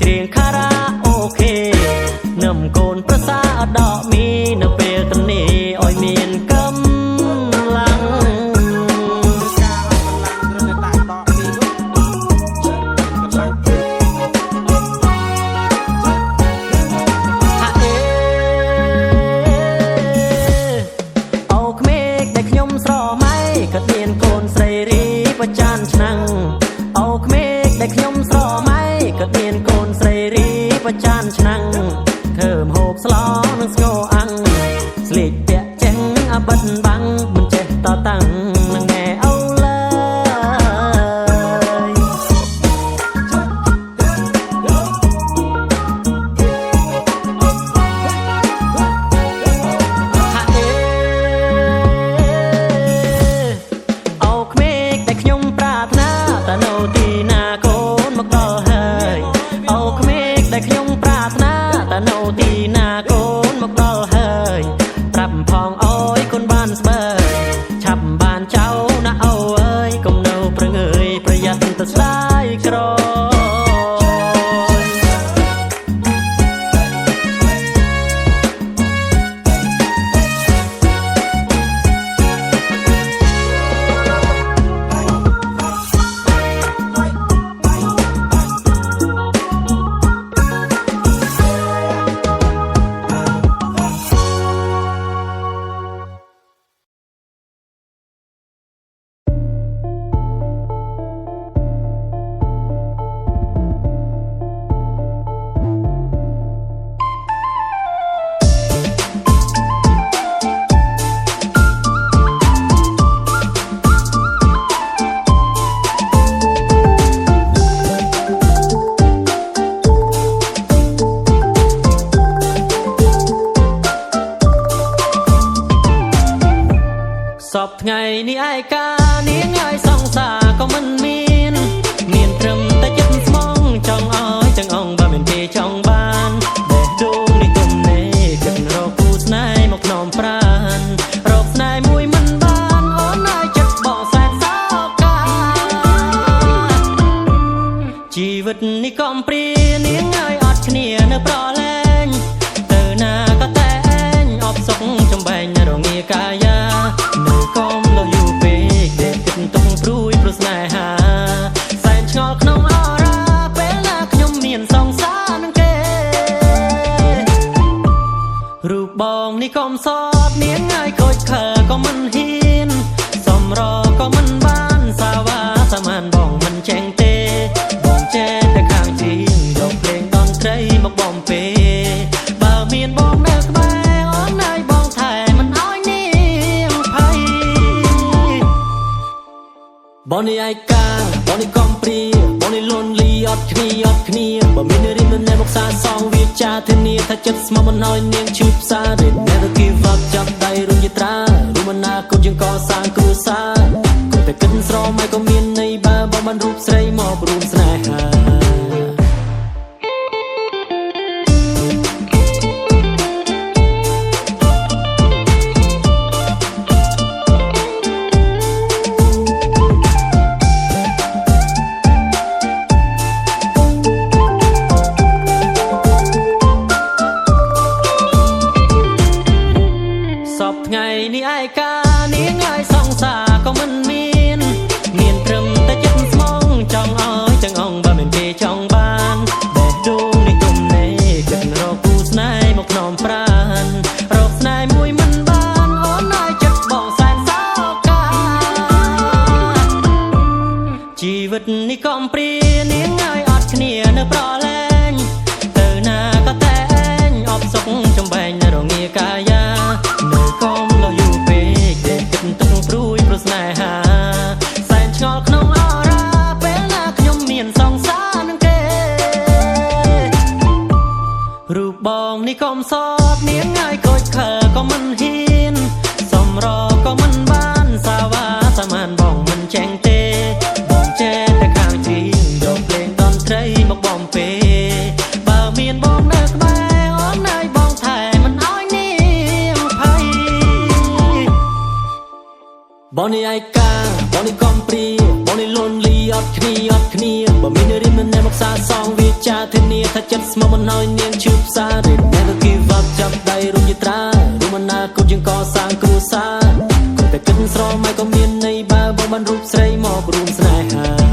រៀងខារ៉ាអូខេនឹមកូនប្រសាដកមីនៅពេលទំនេរឲ្យមានកម្លាំងអូក្មេកដែលខ្ញុំស្រមៃក៏មានកូនស្រីរីប្រចានឆ្នាំងអូក្មេកដែលខ្ញុំស្រមៃក៏មានកូនស្រីរីប្រចានឆ្នាំងធ្វើម្ហូបស្លនឹងស្ងោអាំងស្លៀកពាក់ចេះអាបិទបាំងមិនចេះតតាំងនឹងណែអូឡើយអូក្មេកដែលខ្ញុំប្រាថ្នាតើនៅទីណាកូនមកដល់ហើយអូក្មេកដែលខ្ញុំប្រាថ្នាតើនៅទីណាកូនមកដល់ហើយប្រាប់ផងអើយកូនបានស្បើឆាប់បានចៅណាអូអើយកុំនៅប្រងើយប្រយ័ត្នទៅស្ដាយក្រសពថ្ងៃនេះឯកានាងឲ្យសង្សារក៏មិនមានត្រឹមតែចិត្តស្មងចង់ឲ្យទាំងអង្គបើមិនទេចង់បានបេះដូងនេះទុំនេះគិតរកគូស្នេហ៍មកខ្នំប្រានរកស្នេហ៍មួយមិនបានអូនឲ្យចិត្តបងសែនសោកាជីវិតនេះកំព្រានាងឲ្យអត់គ្នានៅប្រឡែងទៅណាក៏តែឯងអបសុកចំបែងរងាកាយានៅកំលយូពេកដែលគិតទុកព្រួយព្រោះស្នេហាសែនឆ្ងល់ក្នុងអរ៉ាពេលណាខ្ញុំមានសង្សារនឹងគេរូបបងនេះកុំសតនាងឲ្យខូចខើក៏មិនហ៊ានសំរក៏មិនបានសាវ៉ាសាមានបងមិនចេះទេបងចេះតែខាងជីងយកភ្លេងតន្ត្រីមកបំពេបើមានបងនៅក្បែរអូនឲ្យបងថែមិនឲ្យនាងភ័យបងនេះឯកាបងនេះកំព្រាបងនេះលន់លីអត់គ្នាបើមានរៀននៅមកសាសងវាចាធានាថាចិត្តស្មោះមិនឲ្យនាងឈឺផ្សា Never give up ចាប់ដៃរុញយាត្រារួមអនាគតយើងកសាងគ្រួសារគង់តែគិតស្រមៃក៏មានន័យបើបងបានរូបស្រីមករួមស្នេហាសពថ្ងៃនេះឯកានាងឲ្យសង្សារក៏មិនមានត្រឹមតែចិត្តស្មងចង់ឲ្យទាំងអង្គបើមិនទេចង់បានបេះដូងនេះទុំនេះគិតរកគូស្នេហ៍មកខ្នំប្រានរកស្នេហ៍មួយមិនបានអូនឲ្យចិត្តបងសែនសោកាជីវិតនេះកំព្រានាងឲ្យអត់គ្នានៅប្រឡែងទៅណាក៏តែឯងអបសុកចំបែងរងាកាយានៅកំលយូពេកដែលគិតទុកព្រួយព្រោះស្នេហាសែនឆ្ងល់ក្នុងអរ៉ាពេលណាខ្ញុំមានសង្សារនឹងគេរូបបងនេះកុំសតនាងឲ្យខូចខើក៏មិនហ៊ានសំរក៏មិនបានសាវ៉ាសាមានបងមិនចេះទេបងចេះតែខាងជីងយកភ្លេងតន្ត្រីមកបំពេបើមានបងនៅក្បែរអូនឲ្យបងថែមិនឲ្យនាងភ័យបងនេះឯកាបង បងនេះកំព្រាបងនេះលន់លីអត់គ្នាបើមានរៀនមិនណែមកសាសងវាចាធានាថាចិត្តស្មោះមិនហើយនាងឈឺផ្សារ Never give up ចាប់ដៃរួមយាត្រារួមអនាគតយើងកសាងគ្រួសារគិតតែគិតស្រមៃក៏មានន័យបើបងបានរូបស្រីមករួមស្នេហា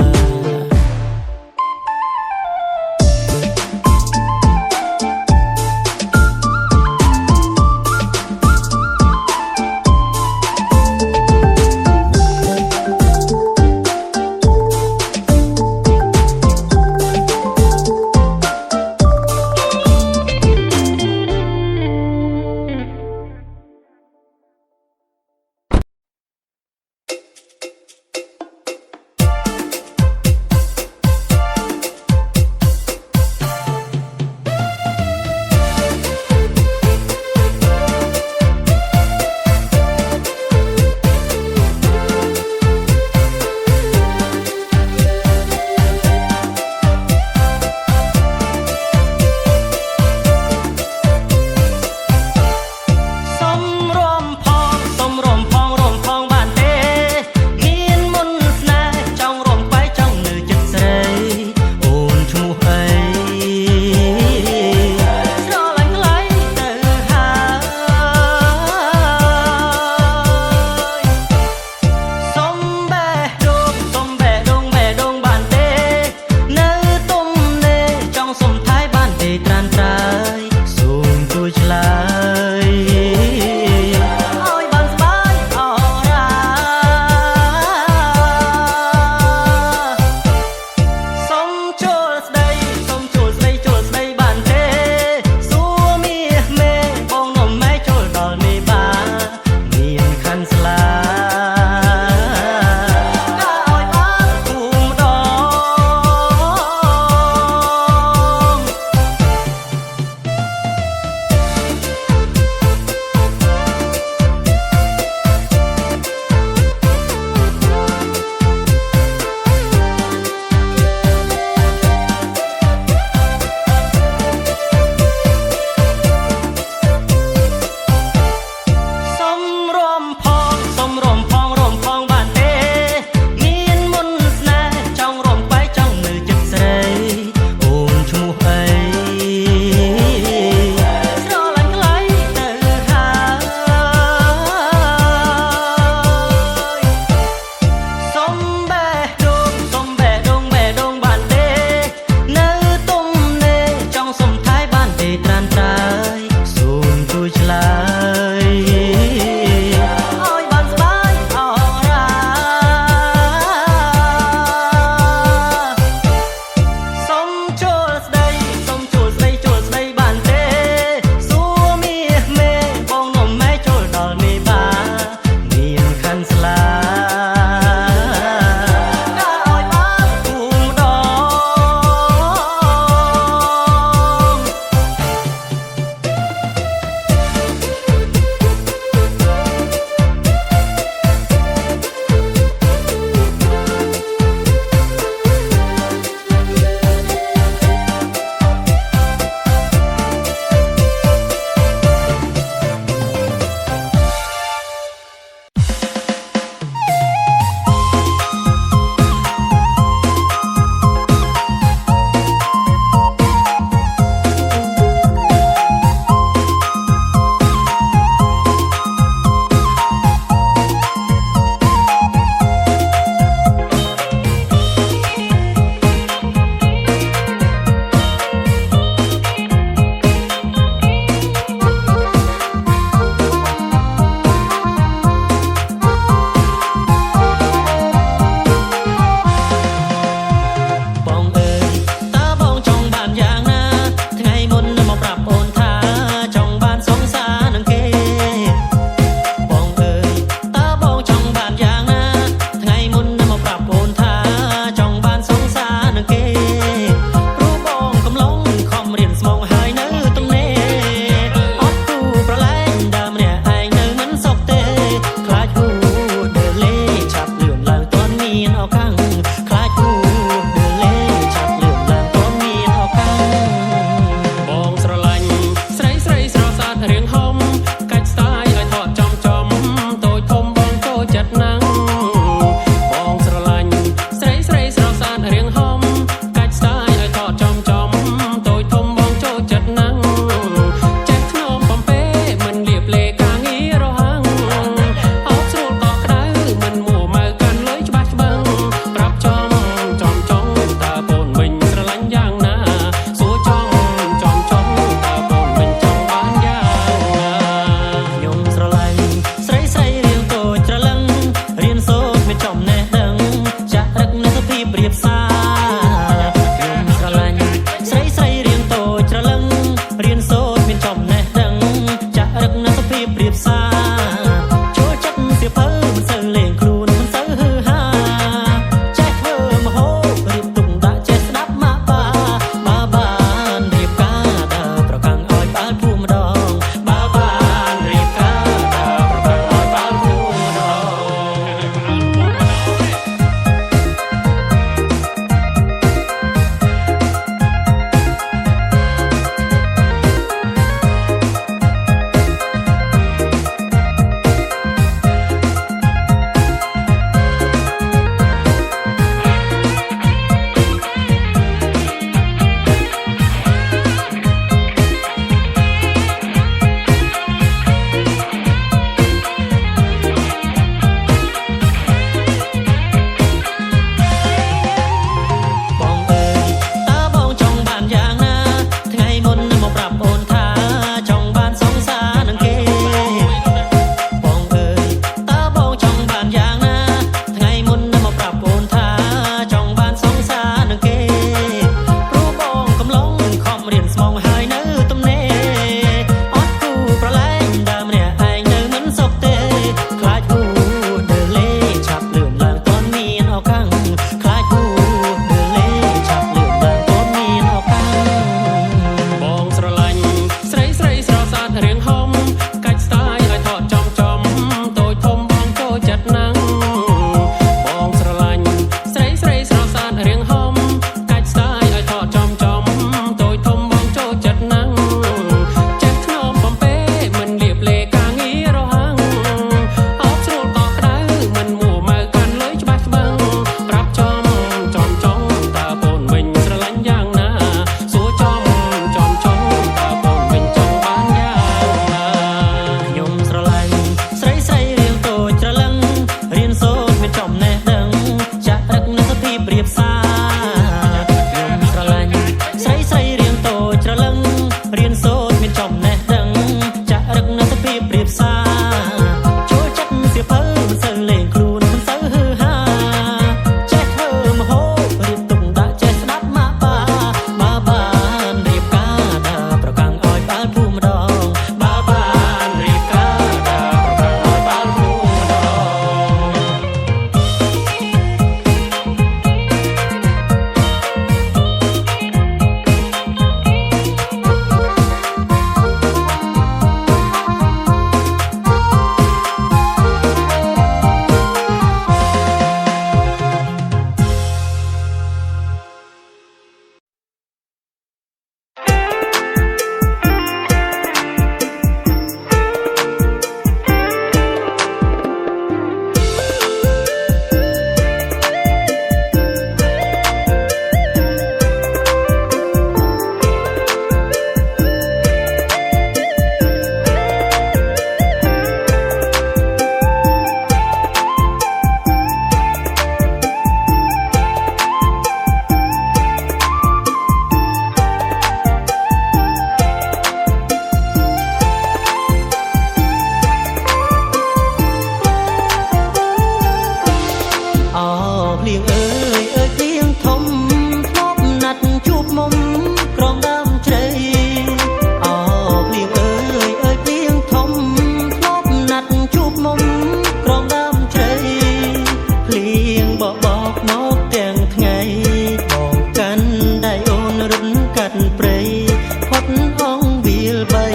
ត់អងវាលបី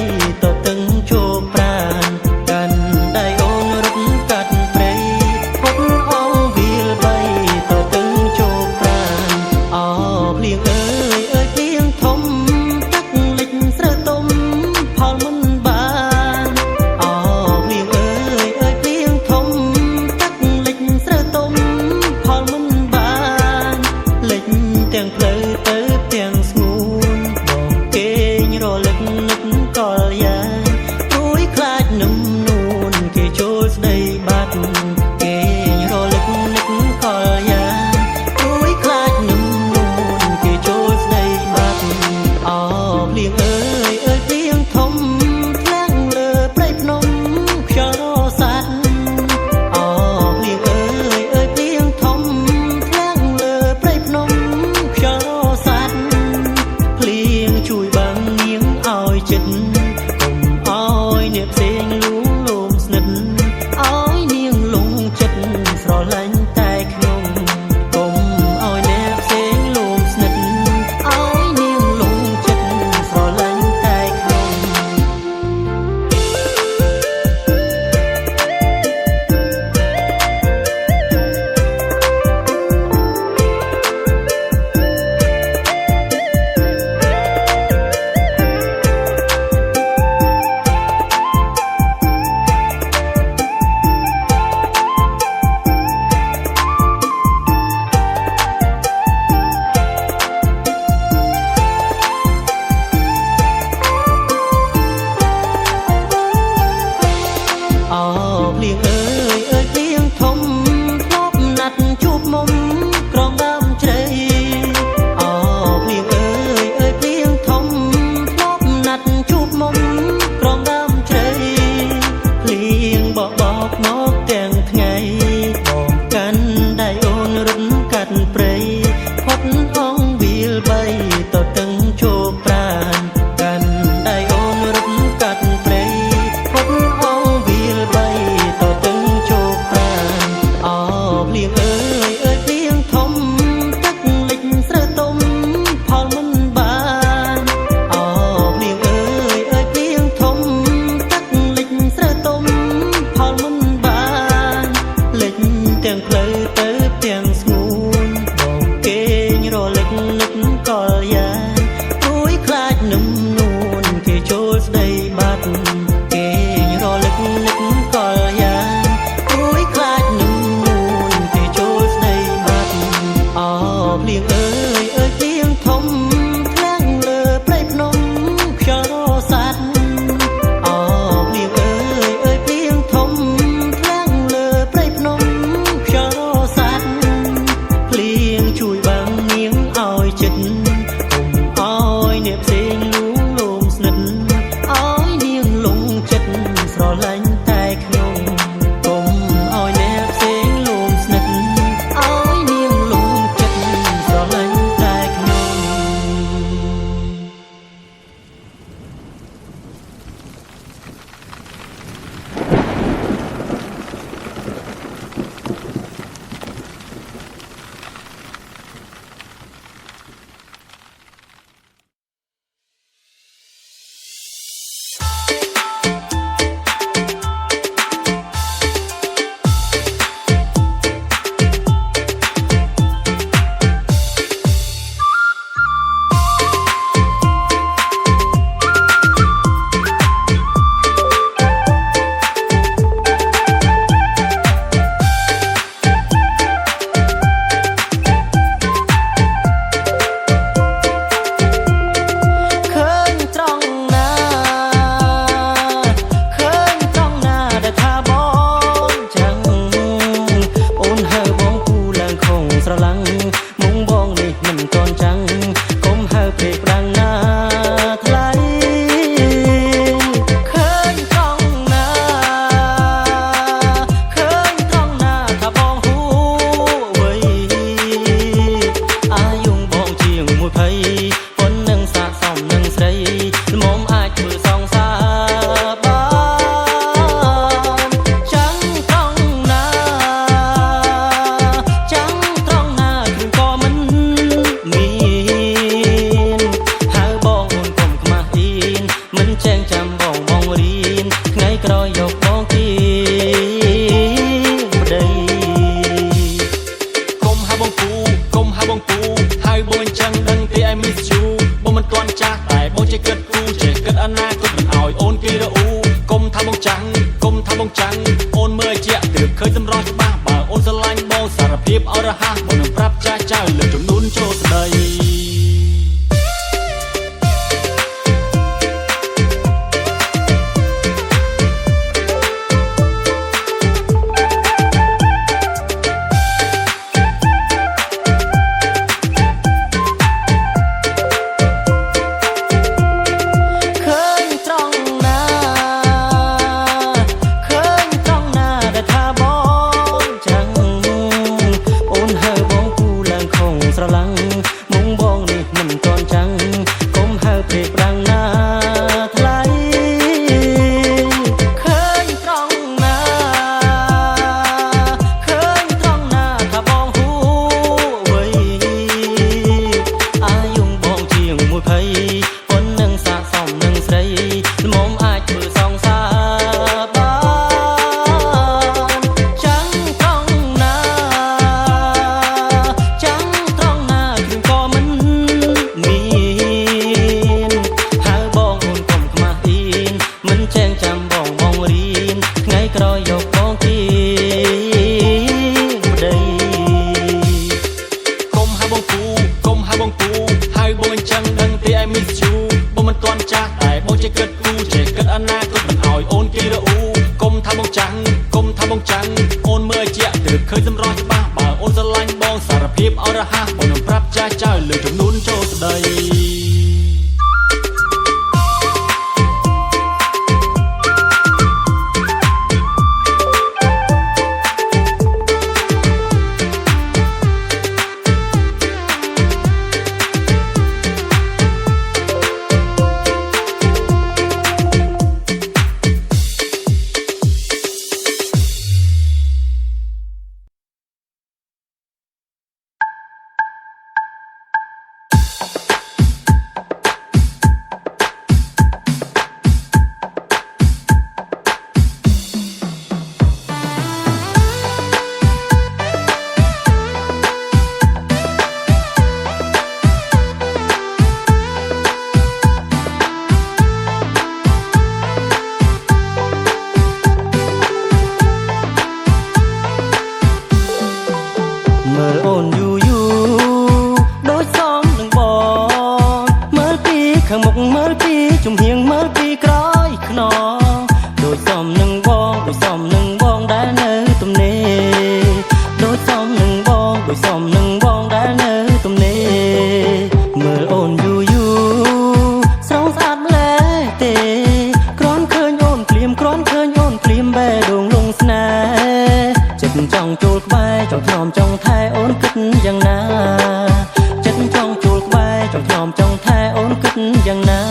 តតឹងចូលប្រានកាន់ដៃអូនរត់កាត់ព្រៃគាត់អងវាលបីតតឹងចូលប្រានអោភ្លៀងអើយអើយភ្លៀងធំទឹកលិចស្រើទុំផលមិនបានអោភ្លៀងអើយអើយភ្លៀងធំទឹកលិចស្រើទុំផលមិនបានលិចទាំងផ្លូវទៅទាំងស្ងួនបងគេងរលឹកនឹកកលយ៉ាងព្រួយខ្លាចនឹមនួនគេចូលស្ដីបាត់គេងរលឹកនឹកកលយ៉ាងព្រួយខ្លាចនឹមនួនគេចូលស្ដីបាត់អោភ្លៀងអើយអើយភ្លៀងធំធ្លាំងលើព្រៃភ្នំខ្យល់រសាត់អោភ្លៀងអើយអើយភ្លៀងធំធ្លាំងលើព្រៃភ្នំខ្យល់រសាត់ភ្លៀងជួយបាំងនាងឲ្យចិត្តកុំឲ្យអ្នកផ្សេងលួងលោមស្និទ្ធឲ្យនាងលងចិត្តស្រឡាញ់តែខ្ញុំកុំឲ្យអ្នកផ្សេងលួងស្និទ្ធឲ្យនាងលងចិត្តស្រឡាញ់តែខ្ញុំ អ អនាគតមិនឲ្យអូនគេរអ៊ូកុំថាបងចាំងកុំថាបងចាំងអូនមើលជាក់ទើបឃើញសម្រស់ច្បាស់បើអូនស្រឡាញ់បងសារភាពឲ្យរហ័សបងនឹងប្រាប់ចាស់ចៅលើចំនួនចូលស្ដីអូនមើលជាក់ទើបឃើញសម្រស់ច្បាស់បើអូនស្រឡាញ់បងសារភាពឲ្យរហ័សបងនឹងប្រាប់ចាស់ចៅលើចំនួនចូលស្ដីមើលអូនយូរយូរដូចសមនឹងបងមើលពីខាងមុខមើលពីជំហៀងមើលពីក្រោយខ្នងដូចសមនឹងបងដូចសមនឹងបងដែលនៅទំនេរដូចសមនឹងបងដូចសមនឹងបងដែលនៅទំនេរមើលអូនយូរយូរស្រងស្អាតម្លេះទេគ្រាន់ឃើញអូនភ្លាមគ្រាន់ឃើញអូនភ្លាមបេះដូងលងស្នេហ៍ចិត្តចង់ចូលក្បែរចង់ថ្នមចង់ថែអូនគិតយ៉ាងណាចិត្តចង់ចូលក្បែរចង់ថ្នមចង់ថែអូនគិតយ៉ាងណា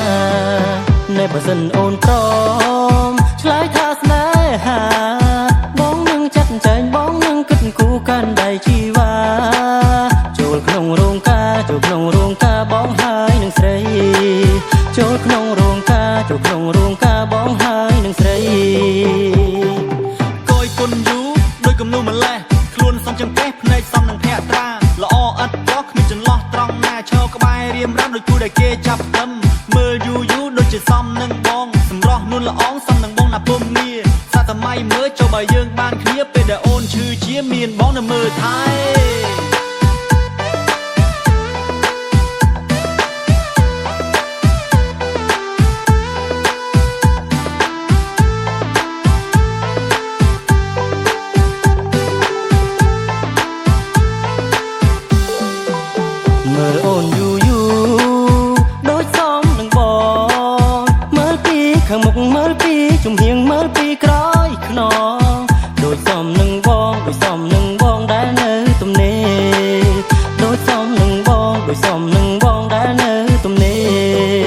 នៅបើសិនអូនព្រមឆ្លើយថាស្នេហាបងនឹងចាត់ចែងបងនឹងគិតគូកាន់ដៃជីវ៉ាចូលក្នុងរោងការចូលក្នុងរោងការបងហើយនឹងស្រីចូលក្នុងរោងការចូលក្នុងរោងការបងហើយនឹងស្រីកយគុណយូដូចគំនូម្លេះខ្លួនសំចង្កេះភ្នែកសំនឹងភក្ត្រាល្អឥតបោះគ្មានចន្លោះត្រង់ណាឈរក្បែររៀមរ៉ាំដូចគូដែលគេចាប់ទឹមមើលយូរយូរដូចជាសំនឹងបងសម្រស់នួនល្អងសំនឹងបងណាពុំងារសាសម័យមើលចូលបើយើងបានគ្នាពេលដែលអូនឈឺជាមានបងនៅមើលថែមើលអូនយូរយូរដូចសមនឹងបងមើលពីខាងមុខមើលពីជំហៀងមើលពីក្រោយខ្នងដូចសមនឹងបងដូចសមនឹងបងដែលនៅទំនេរដូចសមនឹងបងដូចសមនឹងបងដែលនៅទំនេ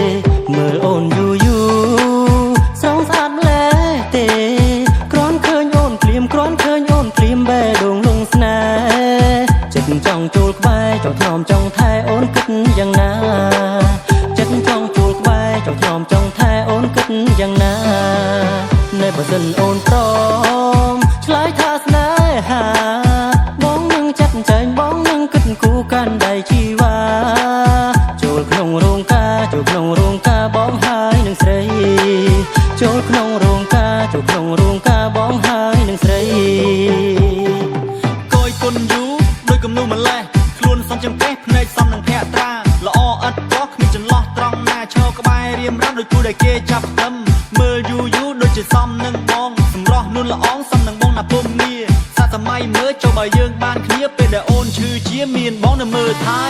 រមើលអូនយូរយូរស្រងស្អាតម្លេះទេគ្រាន់ឃើញអូនភ្លាមគ្រាន់ឃើញអូនភ្លាមបេះដូងលងស្នេហ៍ចិត្តចង់ចូលក្បែរចង់ថ្នមចង់ថែអូនគិតយ៉ាងណាចិត្តចង់ចូលក្បែរចង់ថ្នមចង់ថែអូនគិតយ៉ាងណានៅបើសិនអូនព្រមឆ្លើយថាស្នេហាបងនឹងចាត់ចែងបងនឹងគិតគូកាន់ដៃជីវ៉ាចូលក្នុងរោងការចូលក្នុងរោងការបងហើយនឹងស្រី សំនឹងភក្ត្រាល្អឥតកោះគ្មានចន្លោះត្រង់ណាឈរក្បែររៀមរ៉ាំដោយគូដែលគេចាប់ផ្ទឹមមើលយូរដូចជាសំនឹងបងសម្រស់នួនល្អងសំនឹងបងណាពុំនីសាសម័យមើលចូលបើយើងបានគ្នាពេលដែលអូនឈឺជាមានបងនៅមើលថែ